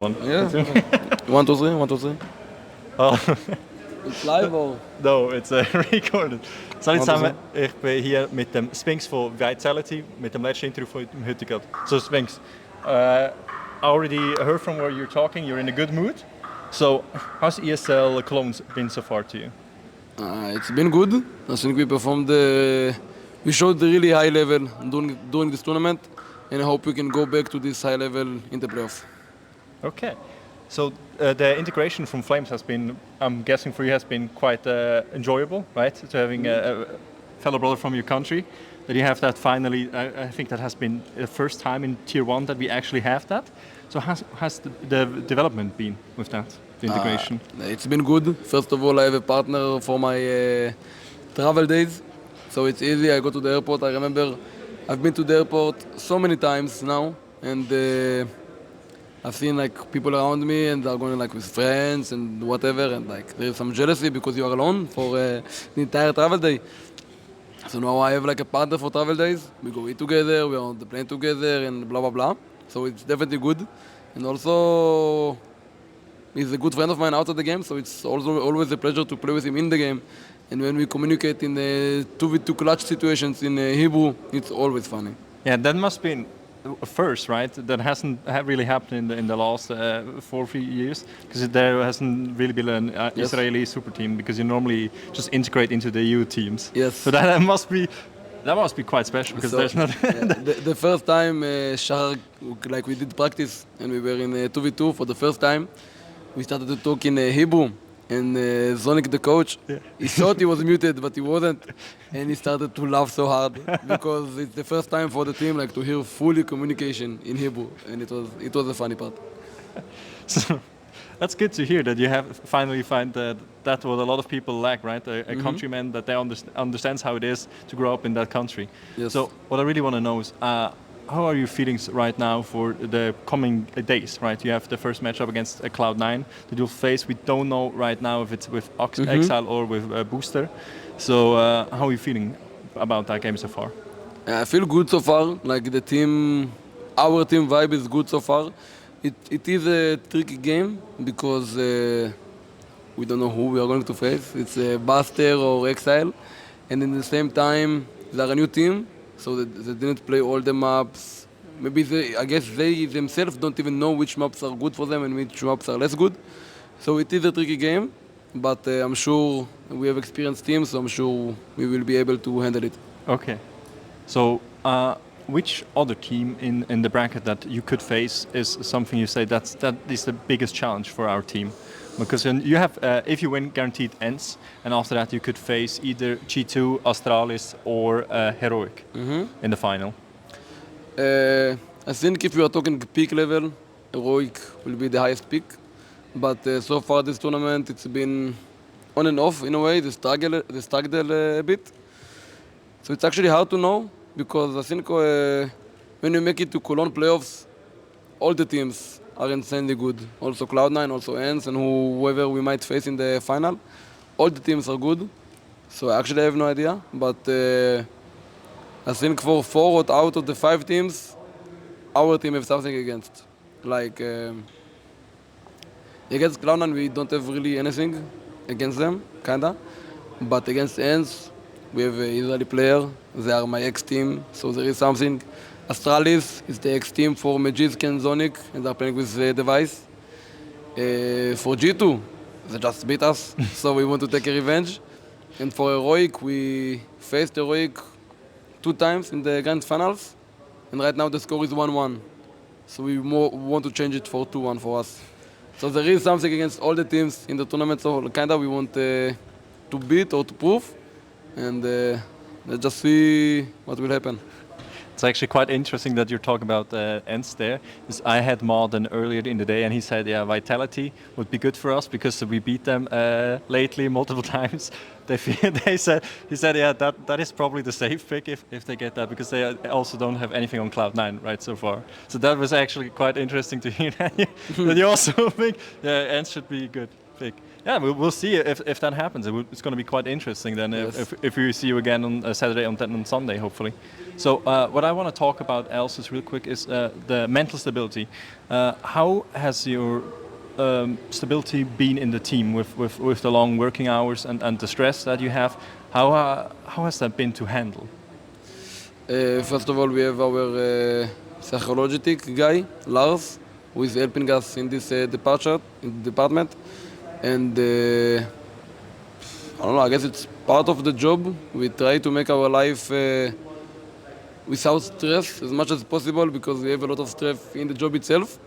Yeah. 1, 2, 3, 1, 2, 3. Oh, It's live or? no, it's recorded. Salut Wat is zusammen, ich bin hier mit dem Spinx von Vitality, mit dem letzten Interview von dem heutigen. So Spinx, I already heard from where you're talking, you're in a good mood. So how's ESL Cologne been so far to you? It's been good. I think we performed. We showed the really high level during this tournament, and I hope we can go back to this high level in the playoffs. Okay. So the integration from Flames has been, I'm guessing for you, has been quite enjoyable, right? To having a fellow brother from your country, that you have that finally. I think that has been the first time in Tier 1 that we actually have that. So has the development been with that, the integration? It's been good. First of all, I have a partner for my travel days, so it's easy. I go to the airport. I remember I've been to the airport so many times now, and I've seen like people around me and they're going like with friends and whatever, and like there's some jealousy because you are alone for the entire travel day. So now I have like a partner for travel days. We go eat together, we're on the plane together, and blah blah blah. So it's definitely good, and also he's a good friend of mine out of the game. So it's also always a pleasure to play with him in the game. And when we communicate in 2v2 clutch situations in Hebrew, it's always funny. Yeah, that must be a first, right? That hasn't really happened in the last 4 years, because there hasn't really been an Yes. Israeli super team, because you normally just integrate into the EU teams. Yes. So that must be quite special, because So, there's not. the first time Shahar, like we did practice and we were in 2v2 for the first time, we started to talk in Hebrew, and Zonik, the coach, he thought he was muted, but he wasn't, and he started to laugh so hard because it's the first time for the team like to hear fully communication in Hebrew, and it was a funny part. So that's good to hear that you have finally find that what a lot of people lack, right? A countryman that they understands how it is to grow up in that country. Yes. So what I really want to know is, how are your feelings right now for the coming days, right? You have the first matchup against Cloud9 that you'll face. We don't know right now if it's with Exile or with Booster. So how are you feeling about that game so far? I feel good so far. Like our team vibe is good so far. It is a tricky game because we don't know who we are going to face. It's Buster or Exile, and in the same time they are a new team, so they didn't play all the maps. Maybe I guess they themselves don't even know which maps are good for them and which maps are less good. So it is a tricky game, but I'm sure we have experienced teams, so I'm sure we will be able to handle it. Okay. So which other team in the bracket that you could face is something you say that is the biggest challenge for our team? Because you have, if you win, guaranteed ends, and after that you could face either G2, Astralis, or Heroic in the final. I think if you are talking peak level, Heroic will be the highest peak. But so far this tournament, it's been on and off in a way. They struggled a bit. So it's actually hard to know, because I think when you make it to Cologne playoffs, all the teams are insanely good. Also Cloud9, also ENCE, and whoever we might face in the final. All the teams are good. So I actually have no idea. But I think for 4 out of the 5 teams, our team have something against. Like against Cloud9, we don't have really anything against them, kinda. But against ENCE, we have an Israeli player. They are my ex-team, so there is something. Astralis is the ex-team for Magisk and Zonic, and they're playing with Device. For G2, they just beat us, so we want to take a revenge. And for Heroic, we faced Heroic 2 times in the grand finals, and right now the score is 1-1. So we want to change it for 2-1 for us. So there is something against all the teams in the tournament, so kinda we want to beat or to prove, and let's just see what will happen. It's actually quite interesting that you're talking about ends there. Because I had Marden earlier in the day, and he said, yeah, Vitality would be good for us because we beat them lately multiple times. He said, yeah, that is probably the safe pick if they get that, because they also don't have anything on Cloud9 right so far. So that was actually quite interesting to hear that you also think, yeah, ends should be good. Big. Yeah, we'll see if that happens. It's going to be quite interesting then Yes. if we see you again on Saturday and then on Sunday, hopefully. So what I want to talk about else is real quick is the mental stability. How has your stability been in the team with the long working hours and the stress that you have? How has that been to handle? First of all, we have our psychologic guy, Lars, who is helping us in this department. And I don't know, I guess it's part of the job. We try to make our life without stress as much as possible because we have a lot of stress in the job itself.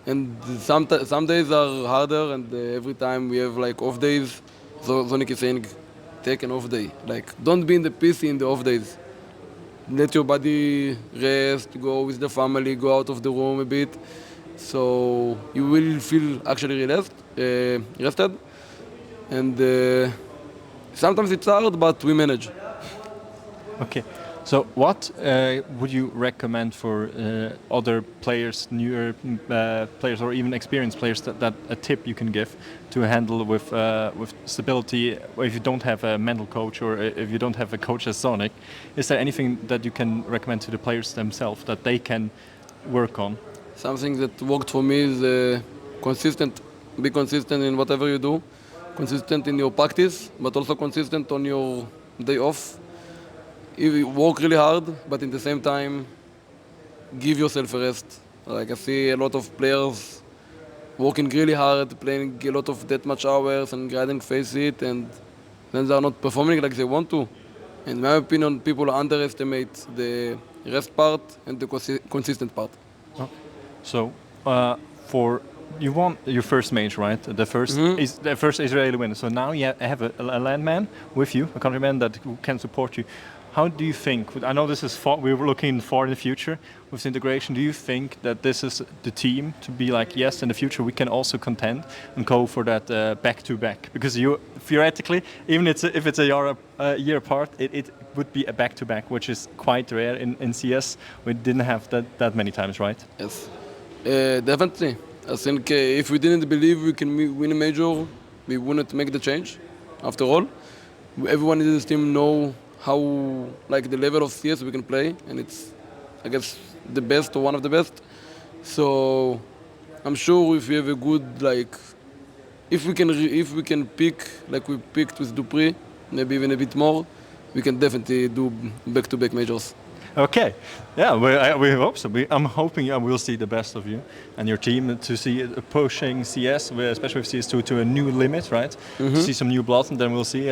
And some days are harder, and every time we have like off days. So Zonik is saying, take an off day. Like, don't be in the PC in the off days. Let your body rest, go with the family, go out of the room a bit. So you will feel actually rested. And sometimes it's hard, but we manage. Okay. So what would you recommend for other players, newer players, or even experienced players that a tip you can give to handle with stability, or if you don't have a mental coach or if you don't have a coach as Sonic? Is there anything that you can recommend to the players themselves that they can work on? Something that worked for me is consistent. Be consistent in whatever you do. Consistent in your practice, but also consistent on your day off. You work really hard, but in the same time, give yourself a rest. Like I see a lot of players working really hard, playing a lot of deathmatch hours and grinding face it, and then they are not performing like they want to. In my opinion, people underestimate the rest part and the consistent part. So for you won your first match, right? The first is the first Israeli win. So now you have a landman with you, a countryman that can support you. How do you think? I know this is far, we were looking far in the future with integration. Do you think that this is the team to be like, yes, in the future we can also contend and go for that back-to-back? Because you theoretically, even if it's a year apart, it would be a back-to-back, which is quite rare in CS. We didn't have that many times, right? Yes, definitely. I think if we didn't believe we can win a major, we wouldn't make the change. After all, everyone in this team know how like the level of CS we can play, and it's I guess the best or one of the best. So I'm sure if we have a good like if we can pick like we picked with Dupree, maybe even a bit more, we can definitely do back-to-back majors. Okay, yeah, we hope so. I'm hoping we'll see the best of you and your team to see it pushing CS, especially with CS2, to a new limit, right? To see some new blood, and then we'll see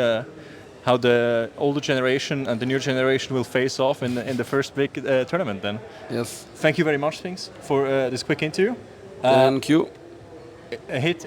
how the older generation and the new generation will face off in the first big tournament. Then. Yes. Thank you very much, Spinx, for this quick interview. Thank you. Hit